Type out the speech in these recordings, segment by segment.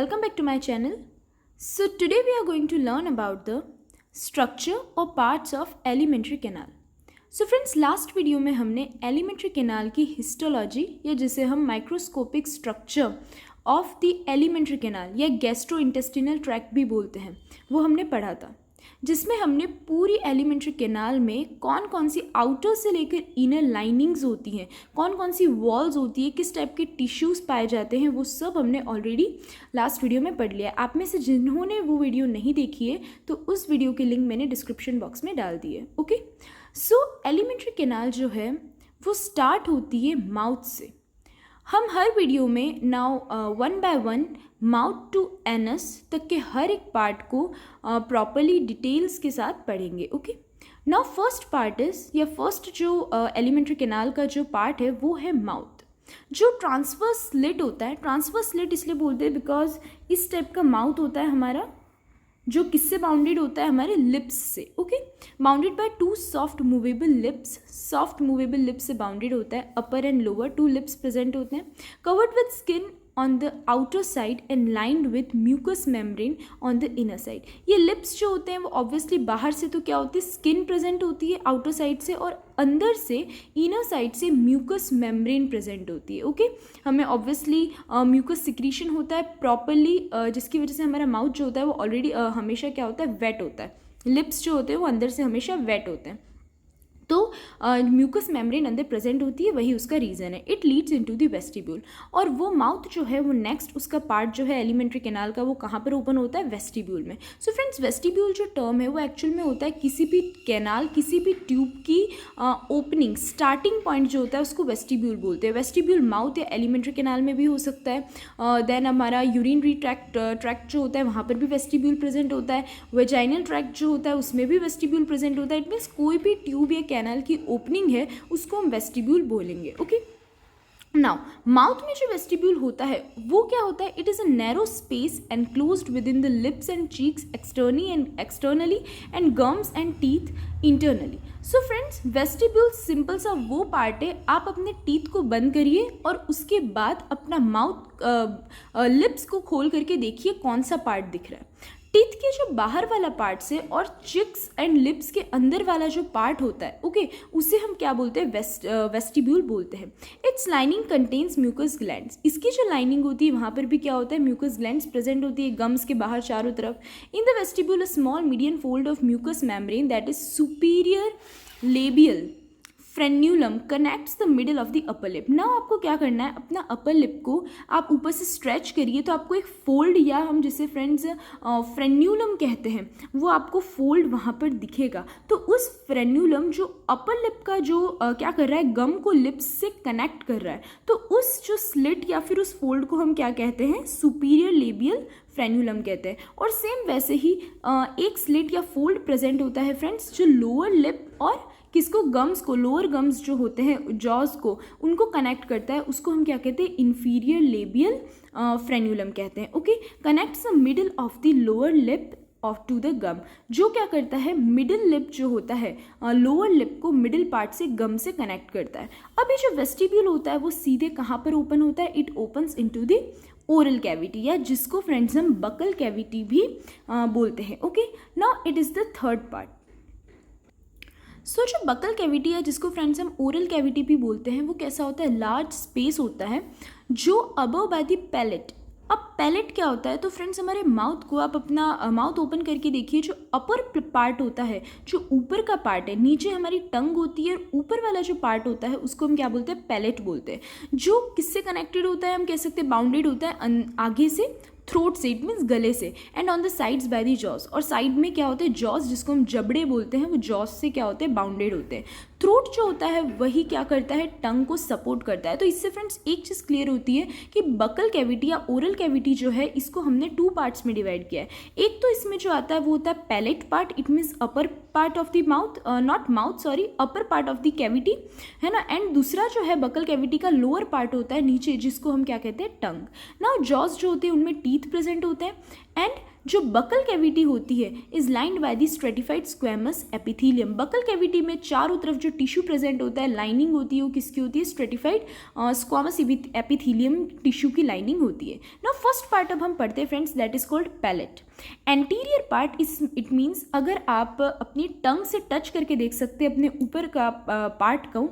welcome back to my channel. So today we are going to learn about the structure or parts of alimentary canal. So friends, last video में हमने alimentary canal की histology या जिसे हम microscopic structure of the alimentary canal या gastro intestinal tract भी बोलते हैं वो हमने पढ़ा था, जिसमें हमने पूरी एलिमेंट्री कैनाल में कौन कौन सी आउटर से लेकर इनर लाइनिंग्स होती हैं, कौन कौन सी वॉल्स होती है, किस टाइप के टिश्यूज़ पाए जाते हैं, वो सब हमने ऑलरेडी लास्ट वीडियो में पढ़ लिया। आप में से जिन्होंने वो वीडियो नहीं देखी है तो उस वीडियो की लिंक मैंने डिस्क्रिप्शन बॉक्स में डाल दी है। ओके, सो एलिमेंट्री कैनाल जो है वो स्टार्ट होती है माउथ से। हम हर वीडियो में now one by one mouth to anus तक के हर एक पार्ट को प्रॉपरली डिटेल्स के साथ पढ़ेंगे। Okay, now first part is या फर्स्ट जो एलिमेंट्री कैनाल का जो पार्ट है वो है माउथ। जो ट्रांसवर्स स्लिट होता है, ट्रांसवर्स स्लिट इसलिए बोलते हैं बिकॉज इस टाइप का माउथ होता है हमारा, जो किससे बाउंडेड होता है, हमारे लिप्स से। Okay, bounded by two soft movable lips. Soft movable lips से बाउंडेड होता है, upper and lower two lips present होते हैं, covered with skin on the outer side and lined with mucous membrane on the inner side. ये lips जो होते हैं वो ऑब्वियसली बाहर से तो क्या होती है, स्किन प्रेजेंट होती है आउटर साइड से, और अंदर से इनर साइड से म्यूकस मेम्ब्रेन प्रेजेंट होती है। ओके, हमें ऑब्वियसली म्यूकस सिक्रीशन होता है प्रॉपरली, जिसकी वजह से हमारा माउथ जो होता है वो ऑलरेडी हमेशा क्या होता है, वेट होता है। लिप्स जो होते हैं वो अंदर से हमेशा वेट होते हैं, तो म्यूकस मेम्ब्रेन अंदर प्रेजेंट होती है, वही उसका रीज़न है। It leads into the vestibule, और वो माउथ जो है वो नेक्स्ट उसका पार्ट जो है एलिमेंट्री कैनाल का वो कहाँ पर ओपन होता है, वेस्टिब्यूल में। सो फ्रेंड्स, वेस्टिब्यूल जो टर्म है वो एक्चुअल में होता है किसी भी कैनाल, किसी भी ट्यूब की ओपनिंग स्टार्टिंग पॉइंट जो होता है उसको वेस्टिब्यूल बोलते हैं। वेस्टिब्यूल माउथ या एलिमेंट्री कैनाल में भी हो सकता है। देन हमारा यूरिनरी ट्रैक्ट जो होता है वहाँ पर भी वेस्टिब्यूल प्रेजेंट होता है। वेजाइनल ट्रैक्ट जो होता है उसमें भी वेस्टिब्यूल प्रेजेंट होता है। इट मीन्स कोई भी ट्यूब या कैनाल की ओपनिंग है उसको हम वेस्टिब्यूल बोलेंगे। ओके, नाउ माउथ में जो वेस्टिब्यूल होता है वो क्या होता है, it is a narrow space enclosed with in the lips and cheeks externally and gums and teeth internally. So friends, vestibule simple सा वो पार्ट है, आप अपने टीथ को बंद करिए और उसके बाद अपना माउथ लिप्स को खोल करके देखिए कौन सा पार्ट दिख रहा है। टीथ के जो बाहर वाला पार्ट से और चिक्स एंड लिप्स के अंदर वाला जो पार्ट होता है, ओके, उसे हम क्या बोलते हैं, वेस्टिब्यूल बोलते हैं। Its lining contains mucus glands. इसकी जो लाइनिंग होती है वहाँ पर भी क्या होता है, म्यूकस ग्लैंड्स प्रेजेंट होती है गम्स के बाहर चारों तरफ। In the vestibule a small median fold of mucous membrane that is superior labial frenulum connects the middle of the upper lip. Now आपको क्या करना है, अपना अपर लिप को आप ऊपर से स्ट्रेच करिए तो आपको एक फोल्ड, या हम जिसे फ्रेंड्स फ्रेन्यूलम कहते हैं, वो आपको फोल्ड वहाँ पर दिखेगा। तो उस फ्रेन्यूलम जो अपर लिप का जो क्या कर रहा है, गम को लिप्स से कनेक्ट कर रहा है, तो उस जो स्लिट या फिर उस फोल्ड को हम क्या कहते हैं, सुपीरियर लेबियल फ्रेन्यूलम कहते हैं। और सेम वैसे ही एक स्लिट या फोल्ड प्रेजेंट होता है फ्रेंड्स जो लोअर लिप और किसको, गम्स को, लोअर गम्स जो होते हैं जॉज को, उनको कनेक्ट करता है, उसको हम क्या कहते हैं, इन्फीरियर लेबियल फ्रेन्यूलम कहते हैं। Okay, connects the middle of the lower lip of to the gum. जो क्या करता है, मिडिल लिप जो होता है लोअर लिप को मिडिल पार्ट से गम से कनेक्ट करता है। अब ये जो वेस्टिब्यूल होता है वो सीधे कहाँ पर ओपन होता है, it opens into the oral cavity, या जिसको फ्रेंड्स हम बकल कैविटी भी बोलते हैं। Okay, now it is the third part. So जो बकल कैविटी है, जिसको फ्रेंड्स हम ओरल कैविटी भी बोलते हैं, वो कैसा होता है, लार्ज स्पेस होता है जो अबव बाय द पैलेट। अब पैलेट क्या होता है, तो फ्रेंड्स हमारे माउथ को आप अपना माउथ ओपन करके देखिए, जो अपर पार्ट होता है, जो ऊपर का पार्ट है, नीचे हमारी टंग होती है, और ऊपर वाला जो पार्ट होता है उसको हम क्या बोलते हैं, पैलेट बोलते हैं। जो किससे कनेक्टेड होता है, हम कह सकते हैं बाउंडेड होता है आगे से, थ्रोट से, इट मीन्स गले से, and on the sides by the jaws. और साइड में क्या होते हैं, जॉज, जिसको हम जबड़े बोलते हैं, वो जॉज से क्या होते हैं, बाउंडेड होते हैं। थ्रोट जो होता है वही क्या करता है, टंग को सपोर्ट करता है। तो इससे फ्रेंड्स एक चीज़ क्लियर होती है कि बकल कैविटी या ओरल कैविटी जो है इसको हमने टू पार्ट्स में डिवाइड किया है। एक तो इसमें जो आता है वो होता है palate part, it means upper part of the mouth, not mouth sorry, upper part of the cavity है ना, एंड दूसरा जो है बकल कैविटी का लोअर पार्ट होता है नीचे, जिसको हम क्या कहते हैं, टंग। नाउ जॉज जो होते हैं उनमें टीथ प्रेजेंट होते हैं, एंड जो बकल कैविटी होती है is lined by the stratified squamous epithelium. Buccal cavity में चारों तरफ जो टिश्यू प्रेजेंट होता है, लाइनिंग होती है, वो किसकी होती है? स्ट्रेटिफाइड स्क्वैमस एपिथेलियम टिश्यू की लाइनिंग होती है। नाउ फर्स्ट पार्ट अब हम पढ़ते हैं friends, that is called palate. Anterior part it means अगर आप अपनी टंग से टच करके देख सकते हैं अपने ऊपर का पार्ट को,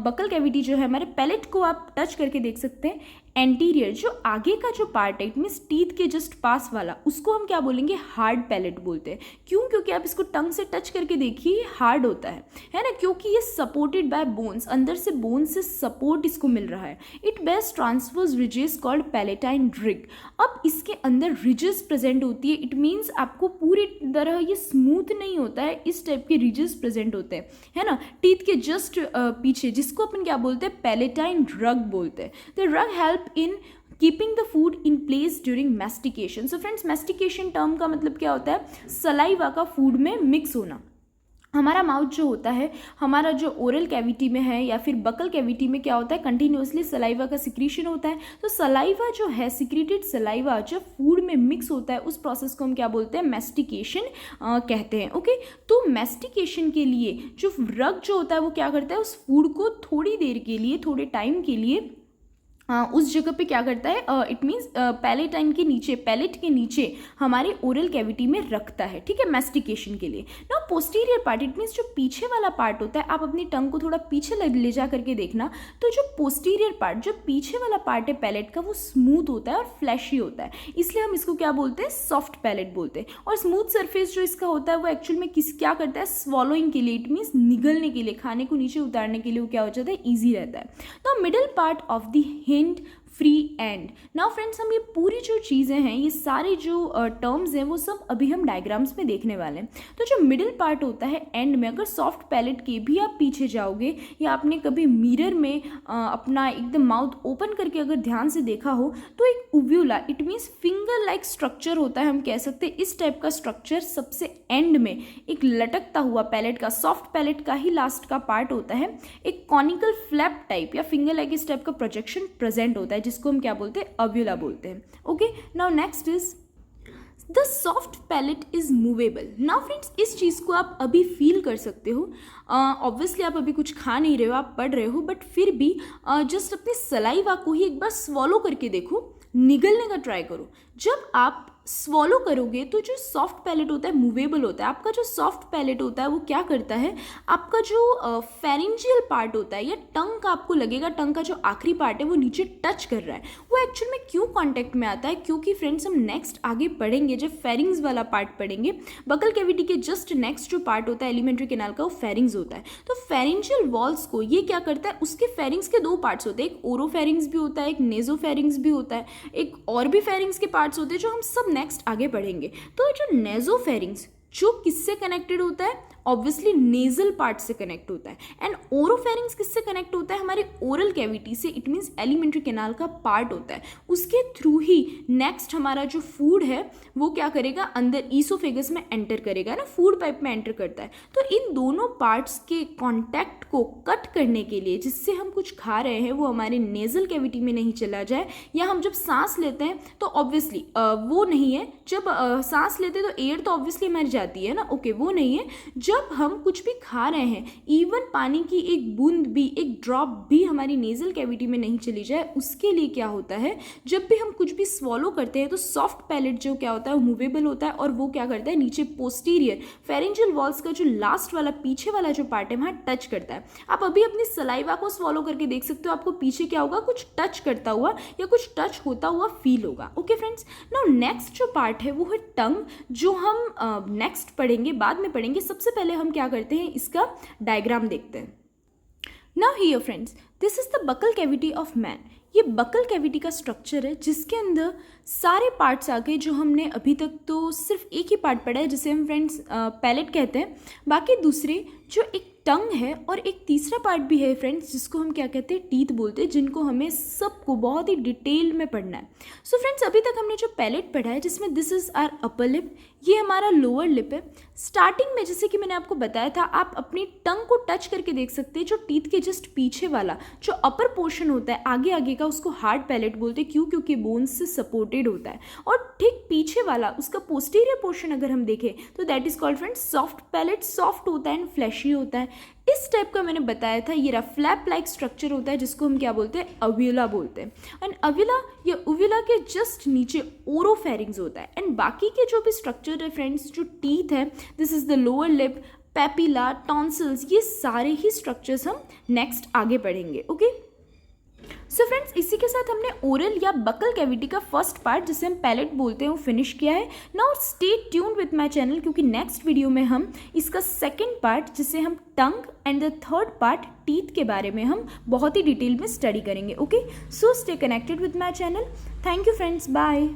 बकल कैविटी जो है हमारे पैलेट को आप टच करके देख सकते हैं। एंटीरियर जो आगे का जो पार्ट है, इट मीन्स टीथ के जस्ट पास वाला, उसको हम क्या बोलेंगे? हार्ड पैलेट बोलते हैं। क्यों? क्योंकि आप इसको टंग से टच करके देखिए, हार्ड होता है ना, क्योंकि ये सपोर्टेड बाय बोन्स, अंदर से बोन से सपोर्ट इसको मिल रहा है। It bears transverse ridges called palatine रिग। अब इसके अंदर रिजेस प्रेजेंट होती है, इट मीन्स आपको पूरी तरह ये स्मूथ नहीं होता है, इस टाइप के रिजेस प्रेजेंट होते हैं, है ना, टीथ के जस्ट पीछे, जिसको अपन क्या बोलते हैं? पैलेटाइन रग बोलते हैं। The rug help in keeping the food in place during mastication. So friends, mastication term का मतलब क्या होता है? सलाइवा का फूड में मिक्स होना। हमारा माउथ जो होता है, हमारा जो ओरल कैविटी में है या फिर बकल कैविटी में क्या होता है? कंटिन्यूसली सलाइवा का सिक्रीशन होता है। तो सलाइवा जो है, सिक्रीटेड सलाइवा जब फूड में मिक्स होता है, उस प्रोसेस को हम क्या बोलते हैं? मैस्टिकेशन कहते हैं। ओके, तो मैस्टिकेशन के लिए जो रग जो होता है वो क्या करता है? उस फूड को थोड़ी देर के लिए, थोड़े टाइम के लिए उस जगह पे क्या करता है? इट मीन्स पैलेटाइन के नीचे, पैलेट के नीचे हमारे ओरल कैविटी में रखता है, ठीक है, मैस्टिकेशन के लिए। ना पोस्टीरियर पार्ट, इट मीन्स जो पीछे वाला पार्ट होता है, आप अपनी टंग को थोड़ा पीछे ले जा करके देखना, तो जो पोस्टीरियर पार्ट, जो पीछे वाला पार्ट है पैलेट का, वो स्मूथ होता है और फ्लैशी होता है, इसलिए हम इसको क्या बोलते हैं? सॉफ्ट पैलेट बोलते हैं। और स्मूथ सरफेस जो इसका होता है वो एक्चुअल में क्या करता है? स्वॉलोइंग के लिए, इट मीन्स निगलने के लिए, खाने को नीचे उतारने के लिए वो क्या हो जाता है? ईजी रहता है। तो middle part of the hind free and. Now friends, हम ये पूरी जो चीज़ें हैं, ये सारे जो टर्म्स हैं, वो सब अभी हम डायग्राम्स में देखने वाले हैं। तो जो मिडिल पार्ट होता है एंड में, अगर सॉफ्ट पैलेट के भी आप पीछे जाओगे या आपने कभी मिरर में अपना एकदम माउथ ओपन करके अगर ध्यान से देखा हो, तो एक uvula, it means finger like structure होता है, हम कह सकते हैं इस टाइप का स्ट्रक्चर सबसे एंड में एक लटकता हुआ पैलेट का, सॉफ्ट पैलेट का ही लास्ट का पार्ट होता है, एक कॉनिकल फ्लैप टाइप या फिंगर लाइक इस टाइप का प्रोजेक्शन प्रेजेंट होता है, जिसको हम क्या बोलते हैं? अव्यूला बोलते हैं। Okay, now next is the soft palate is movable. Now friends, इस चीज़ को आप अभी फील कर सकते हो। ऑब्वियसली आप अभी कुछ खा नहीं रहे हो, आप पढ़ रहे हो, बट फिर भी जस्ट अपने सलाइवा को ही एक बार स्वॉलो करके देखो, निगलने का ट्राई करो। जब आप स्वॉलो करोगे तो जो सॉफ्ट पैलेट होता है मूवेबल होता है। आपका जो सॉफ्ट पैलेट होता है वो क्या करता है? आपका जो फेरेंजियल पार्ट होता है या टंग का, आपको लगेगा टंग का जो आखिरी पार्ट है वो नीचे टच कर रहा है। वो एक्चुअल में क्यों कांटेक्ट में आता है? क्योंकि फ्रेंड्स, हम नेक्स्ट आगे पढ़ेंगे, जब फेरिंग्स वाला पार्ट पढ़ेंगे, बकल कैविटी के जस्ट नेक्स्ट जो पार्ट होता है एलिमेंट्री कैनाल का, वो फेरिंग्स होता है। तो फेरेंजियल वॉल्स को ये क्या करता है? उसके फेरिंग्स के दो पार्ट्स होते हैं, एक ओरोफेरिंग्स भी होता है, एक नेजोफेरिंग्स भी होता है, एक और भी फेरिंग्स के पार्ट्स होते हैं जो हम सब नेक्स्ट आगे पढ़ेंगे। तो जो नेजोफेरिंग्स जो किससे कनेक्टेड होता है? ऑब्वियसली नेजल पार्ट से कनेक्ट होता है। एंड ओरोफेरिंग्स किससे कनेक्ट होता है? हमारे ओरल कैविटी से, इट मीन्स एलिमेंट्री कैनाल का पार्ट होता है। उसके थ्रू ही नेक्स्ट हमारा जो फूड है वो क्या करेगा? अंदर ईसोफेगस में एंटर करेगा ना, फूड पाइप में एंटर करता है। तो इन दोनों पार्ट्स के कॉन्टैक्ट को कट करने के लिए, जिससे हम कुछ खा रहे हैं वो हमारे नेजल कैविटी में नहीं चला जाए, या हम जब सांस लेते हैं तो ऑब्वियसली वो नहीं है, जब सांस लेते हैं तो एयर तो ऑब्वियसली हमारी जाती है ना, ओके, वो नहीं है। जब हम कुछ भी खा रहे हैं, इवन पानी की एक बूंद भी, एक ड्रॉप भी हमारी नेजल कैविटी में नहीं चली जाए, उसके लिए क्या होता है? जब भी हम कुछ भी स्वॉलो करते हैं तो सॉफ्ट पैलेट जो क्या होता है, मूवेबल होता है, और वो क्या करता है? नीचे पोस्टीरियर फेरेंजियल वॉल्स का जो लास्ट वाला, पीछे वाला जो पार्ट है, वहाँ टच करता है। आप अभी अपनी सलाइवा को स्वॉलो करके देख सकते हो, आपको पीछे क्या होगा? कुछ टच करता हुआ या कुछ टच होता हुआ फील होगा। ओके फ्रेंड्स, नाउ नेक्स्ट जो पार्ट है वो है टंग, जो हम नेक्स्ट पढ़ेंगे, बाद में पढ़ेंगे। सबसे पहले हम क्या करते हैं? इसका डायग्राम देखते हैं। Now here friends, this is the buccal cavity of man. ये बकल कैविटी का स्ट्रक्चर है जिसके अंदर सारे पार्ट्स आ गए जो हमने अभी तक तो सिर्फ एक ही पार्ट पढ़ा है, जिसे हम फ्रेंड्स पैलेट कहते हैं। बाकी दूसरे जो एक टंग है और एक तीसरा पार्ट भी है फ्रेंड्स, जिसको हम क्या कहते हैं, टीथ बोलते हैं, जिनको हमें सबको बहुत ही डिटेल में पढ़ना है। सो फ्रेंड्स, अभी तक हमने जो पैलेट पढ़ा है, जिसमें this is our upper lip, ये हमारा लोअर लिप है। स्टार्टिंग में जैसे कि मैंने आपको बताया था, आप अपनी टंग को टच करके देख सकते हैं, जो टीथ के जस्ट पीछे वाला जो अपर पोर्शन होता है आगे आगे का, उसको हार्ड पैलेट बोलते हैं। क्यों? क्योंकि बोन्स से सपोर्टेड होता है। और ठीक पीछे वाला उसका पोस्टीरियर पोर्शन अगर हम देखें तो that is called friends soft palate. Soft होता है एंड फ्लैशी होता है। इस टाइप का मैंने बताया था, ये फ्लैप लाइक स्ट्रक्चर होता है, जिसको हम क्या बोलते हैं, अव्यूला बोलते हैं। एंड अव्यूला या उव्यूला के जस्ट नीचे ओरोफेरिंग्स होता है। एंड बाकी के जो भी स्ट्रक्चर है फ्रेंड्स, जो टीथ है, this is the lower lip, papilla, tonsils, ये सारे ही स्ट्रक्चर्स हम नेक्स्ट आगे पढ़ेंगे। ओके सो फ्रेंड्स, इसी के साथ हमने ओरल या बकल कैविटी का फर्स्ट पार्ट, जिसे हम पैलेट बोलते हैं, वो फिनिश किया है। Now stay tuned with my channel, क्योंकि नेक्स्ट वीडियो में हम इसका सेकंड पार्ट, जिसे हम tongue, and the third part teeth के बारे में हम बहुत ही डिटेल में स्टडी करेंगे। Okay so stay connected with my channel. Thank you friends, bye.